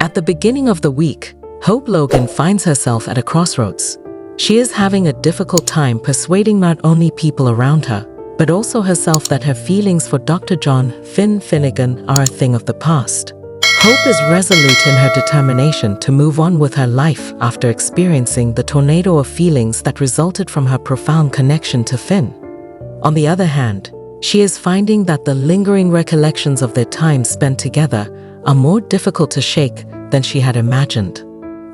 At the beginning of the week, Hope Logan finds herself at a crossroads. She is having a difficult time persuading not only people around her, but also herself that her feelings for Dr. John Finn Finnegan are a thing of the past. Hope is resolute in her determination to move on with her life after experiencing the tornado of feelings that resulted from her profound connection to Finn. On the other hand, she is finding that the lingering recollections of their time spent together are more difficult to shake than she had imagined.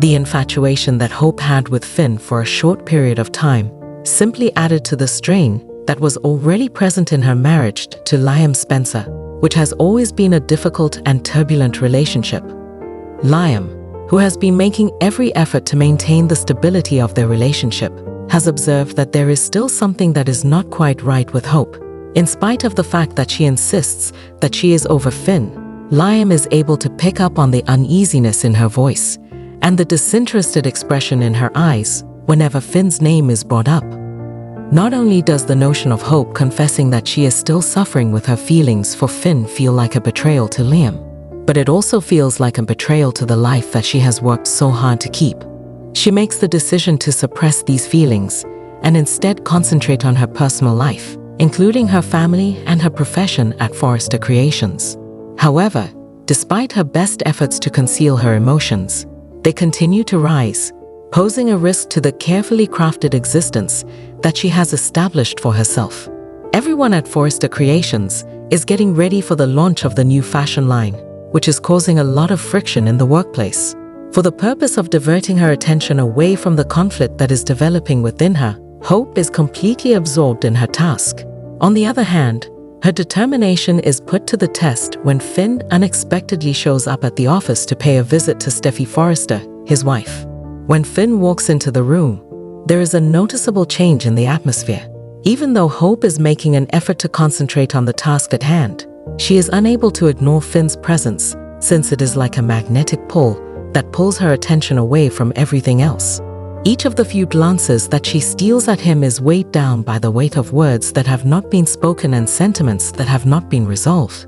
The infatuation that Hope had with Finn for a short period of time simply added to the strain that was already present in her marriage to Liam Spencer, which has always been a difficult and turbulent relationship. Liam, who has been making every effort to maintain the stability of their relationship, has observed that there is still something that is not quite right with Hope. In spite of the fact that she insists that she is over Finn, Liam is able to pick up on the uneasiness in her voice and the disinterested expression in her eyes whenever Finn's name is brought up. Not only does the notion of Hope confessing that she is still suffering with her feelings for Finn feel like a betrayal to Liam, but it also feels like a betrayal to the life that she has worked so hard to keep. She makes the decision to suppress these feelings and instead concentrate on her personal life, including her family and her profession at Forrester Creations. However, despite her best efforts to conceal her emotions, they continue to rise, posing a risk to the carefully crafted existence that she has established for herself. Everyone at Forrester Creations is getting ready for the launch of the new fashion line, which is causing a lot of friction in the workplace. For the purpose of diverting her attention away from the conflict that is developing within her, Hope is completely absorbed in her task. On the other hand, her determination is put to the test when Finn unexpectedly shows up at the office to pay a visit to Steffi Forrester, his wife. When Finn walks into the room, there is a noticeable change in the atmosphere. Even though Hope is making an effort to concentrate on the task at hand, she is unable to ignore Finn's presence, since it is like a magnetic pull that pulls her attention away from everything else. Each of the few glances that she steals at him is weighed down by the weight of words that have not been spoken and sentiments that have not been resolved.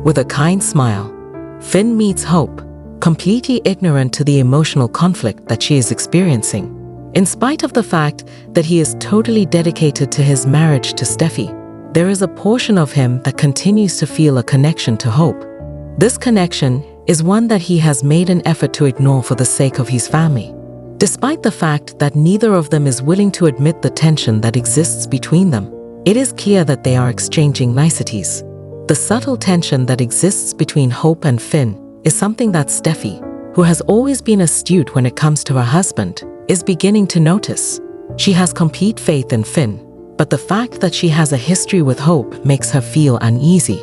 With a kind smile, Finn meets Hope, completely ignorant to the emotional conflict that she is experiencing. In spite of the fact that he is totally dedicated to his marriage to Steffi, there is a portion of him that continues to feel a connection to Hope. This connection is one that he has made an effort to ignore for the sake of his family. Despite the fact that neither of them is willing to admit the tension that exists between them, it is clear that they are exchanging niceties. The subtle tension that exists between Hope and Finn is something that Steffi, who has always been astute when it comes to her husband, is beginning to notice. She has complete faith in Finn, but the fact that she has a history with Hope makes her feel uneasy.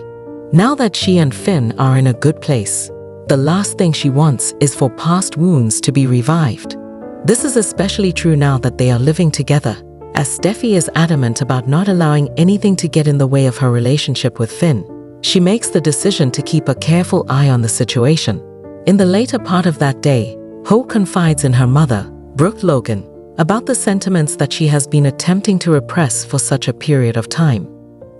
Now that she and Finn are in a good place, the last thing she wants is for past wounds to be revived. This is especially true now that they are living together, as Steffi is adamant about not allowing anything to get in the way of her relationship with Finn. She makes the decision to keep a careful eye on the situation. In the later part of that day, Hope confides in her mother, Brooke Logan, about the sentiments that she has been attempting to repress for such a period of time.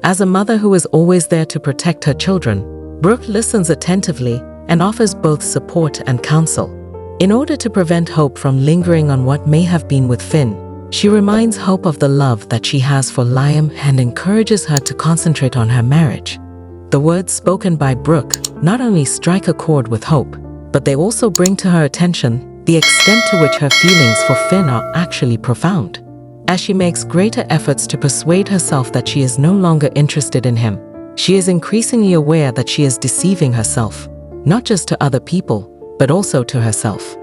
As a mother who is always there to protect her children, Brooke listens attentively and offers both support and counsel. In order to prevent Hope from lingering on what may have been with Finn, she reminds Hope of the love that she has for Liam and encourages her to concentrate on her marriage. The words spoken by Brooke not only strike a chord with Hope, but they also bring to her attention the extent to which her feelings for Finn are actually profound. As she makes greater efforts to persuade herself that she is no longer interested in him, she is increasingly aware that she is deceiving herself, not just to other people, but also to herself.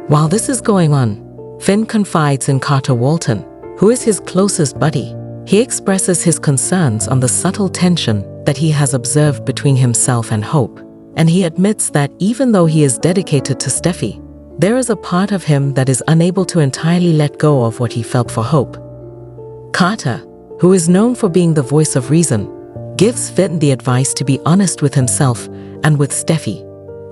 While this is going on, Finn confides in Carter Walton, who is his closest buddy. He expresses his concerns on the subtle tension that he has observed between himself and Hope, and he admits that even though he is dedicated to Steffi, there is a part of him that is unable to entirely let go of what he felt for Hope. Carter, who is known for being the voice of reason, gives Finn the advice to be honest with himself and with Steffi.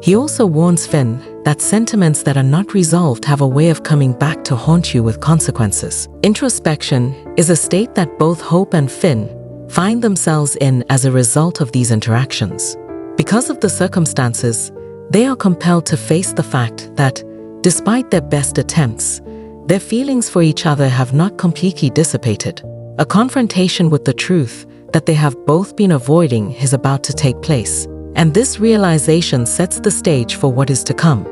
He also warns Finn that sentiments that are not resolved have a way of coming back to haunt you with consequences. Introspection is a state that both Hope and Finn find themselves in as a result of these interactions. Because of the circumstances, they are compelled to face the fact that, despite their best attempts, their feelings for each other have not completely dissipated. A confrontation with the truth that they have both been avoiding is about to take place, and this realization sets the stage for what is to come.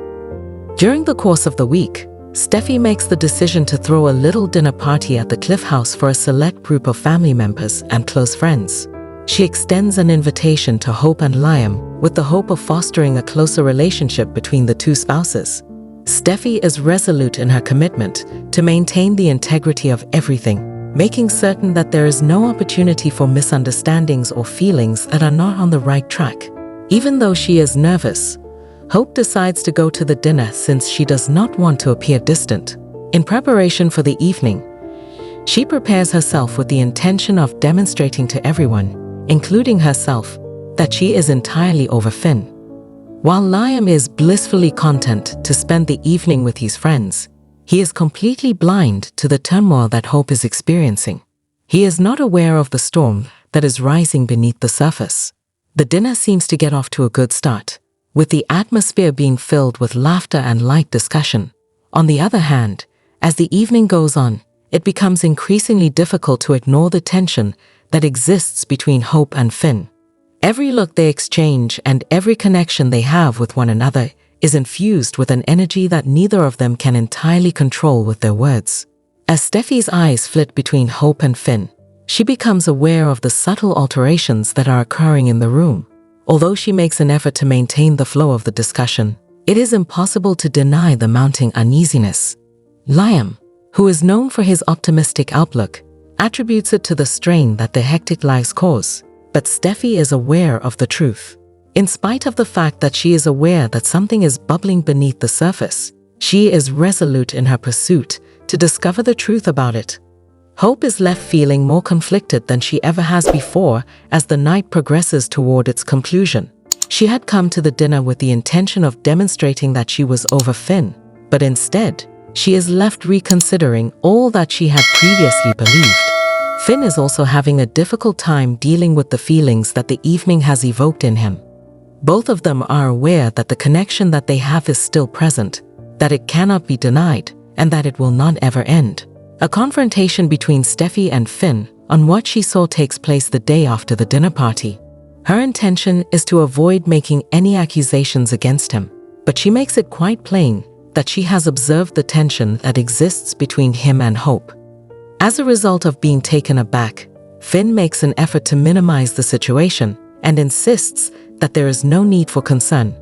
During the course of the week, Steffi makes the decision to throw a little dinner party at the Cliff House for a select group of family members and close friends. She extends an invitation to Hope and Liam with the hope of fostering a closer relationship between the two spouses. Steffi is resolute in her commitment to maintain the integrity of everything, making certain that there is no opportunity for misunderstandings or feelings that are not on the right track. Even though she is nervous, Hope decides to go to the dinner since she does not want to appear distant. In preparation for the evening, she prepares herself with the intention of demonstrating to everyone, including herself, that she is entirely over Finn. While Liam is blissfully content to spend the evening with his friends, he is completely blind to the turmoil that Hope is experiencing. He is not aware of the storm that is rising beneath the surface. The dinner seems to get off to a good start, with the atmosphere being filled with laughter and light discussion. On the other hand, as the evening goes on, it becomes increasingly difficult to ignore the tension that exists between Hope and Finn. Every look they exchange and every connection they have with one another is infused with an energy that neither of them can entirely control with their words. As Steffi's eyes flit between Hope and Finn, she becomes aware of the subtle alterations that are occurring in the room. Although she makes an effort to maintain the flow of the discussion, it is impossible to deny the mounting uneasiness. Liam, who is known for his optimistic outlook, attributes it to the strain that their hectic lives cause, but Steffi is aware of the truth. In spite of the fact that she is aware that something is bubbling beneath the surface, she is resolute in her pursuit to discover the truth about it. Hope is left feeling more conflicted than she ever has before as the night progresses toward its conclusion. She had come to the dinner with the intention of demonstrating that she was over Finn, but instead, she is left reconsidering all that she had previously believed. Finn is also having a difficult time dealing with the feelings that the evening has evoked in him. Both of them are aware that the connection that they have is still present, that it cannot be denied, and that it will not ever end. A confrontation between Steffi and Finn on what she saw takes place the day after the dinner party. Her intention is to avoid making any accusations against him, but she makes it quite plain that she has observed the tension that exists between him and Hope. As a result of being taken aback, Finn makes an effort to minimize the situation and insists that there is no need for concern.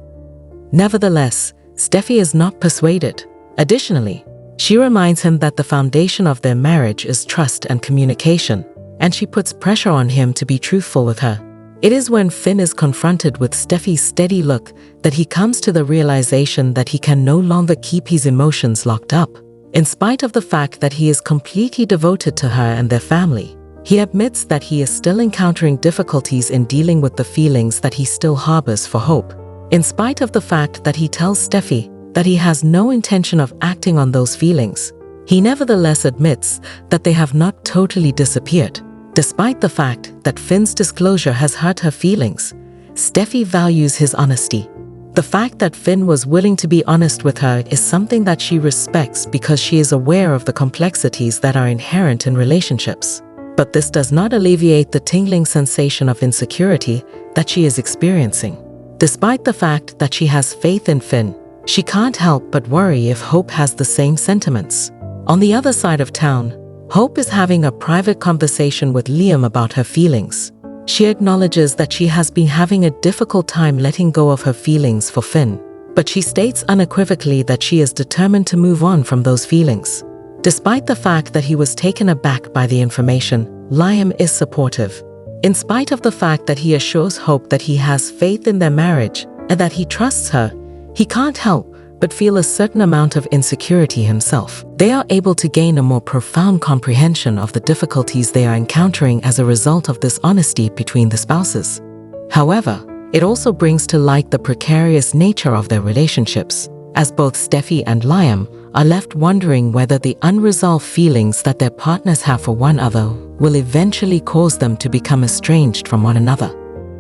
Nevertheless, Steffi is not persuaded. Additionally, she reminds him that the foundation of their marriage is trust and communication, and she puts pressure on him to be truthful with her. It is when Finn is confronted with Steffi's steady look that he comes to the realization that he can no longer keep his emotions locked up. In spite of the fact that he is completely devoted to her and their family, he admits that he is still encountering difficulties in dealing with the feelings that he still harbors for Hope. In spite of the fact that he tells Steffi that he has no intention of acting on those feelings, he nevertheless admits that they have not totally disappeared. Despite the fact that Finn's disclosure has hurt her feelings, Steffi values his honesty. The fact that Finn was willing to be honest with her is something that she respects because she is aware of the complexities that are inherent in relationships. But this does not alleviate the tingling sensation of insecurity that she is experiencing. Despite the fact that she has faith in Finn, she can't help but worry if Hope has the same sentiments. On the other side of town, Hope is having a private conversation with Liam about her feelings. She acknowledges that she has been having a difficult time letting go of her feelings for Finn, but she states unequivocally that she is determined to move on from those feelings. Despite the fact that he was taken aback by the information, Liam is supportive. In spite of the fact that he assures Hope that he has faith in their marriage and that he trusts her, he can't help but feel a certain amount of insecurity himself. They are able to gain a more profound comprehension of the difficulties they are encountering as a result of this honesty between the spouses. However, it also brings to light the precarious nature of their relationships, as both Steffi and Liam are left wondering whether the unresolved feelings that their partners have for one another will eventually cause them to become estranged from one another.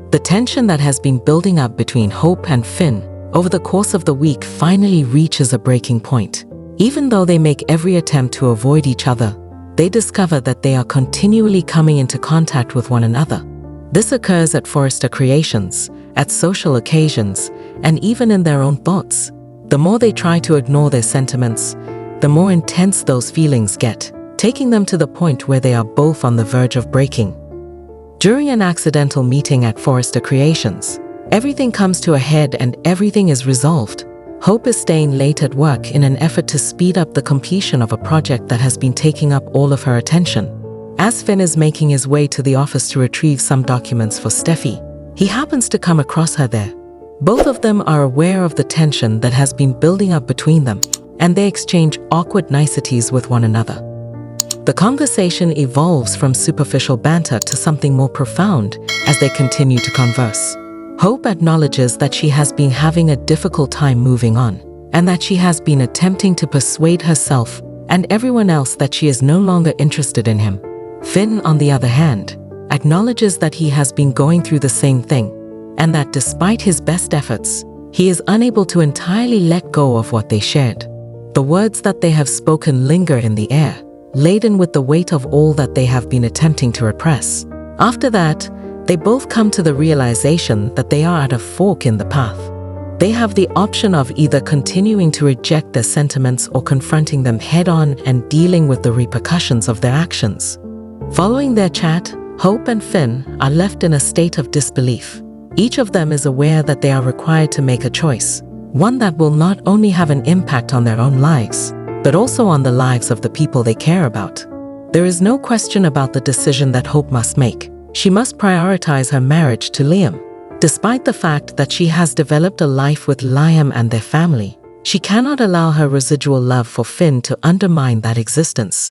The tension that has been building up between Hope and Finn over the course of the week finally reaches a breaking point. Even though they make every attempt to avoid each other, they discover that they are continually coming into contact with one another. This occurs at Forrester Creations, at social occasions, and even in their own thoughts. The more they try to ignore their sentiments, the more intense those feelings get, taking them to the point where they are both on the verge of breaking. During an accidental meeting at Forrester Creations, everything comes to a head and everything is resolved. Hope is staying late at work in an effort to speed up the completion of a project that has been taking up all of her attention. As Finn is making his way to the office to retrieve some documents for Steffi, he happens to come across her there. Both of them are aware of the tension that has been building up between them, and they exchange awkward niceties with one another. The conversation evolves from superficial banter to something more profound as they continue to converse. Hope acknowledges that she has been having a difficult time moving on, and that she has been attempting to persuade herself and everyone else that she is no longer interested in him. Finn, on the other hand, acknowledges that he has been going through the same thing, and that despite his best efforts, he is unable to entirely let go of what they shared. The words that they have spoken linger in the air, laden with the weight of all that they have been attempting to repress. After that, they both come to the realization that they are at a fork in the path. They have the option of either continuing to reject their sentiments or confronting them head-on and dealing with the repercussions of their actions. Following their chat, Hope and Finn are left in a state of disbelief. Each of them is aware that they are required to make a choice, one that will not only have an impact on their own lives, but also on the lives of the people they care about. There is no question about the decision that Hope must make. She must prioritize her marriage to Liam. Despite the fact that she has developed a life with Liam and their family, she cannot allow her residual love for Finn to undermine that existence.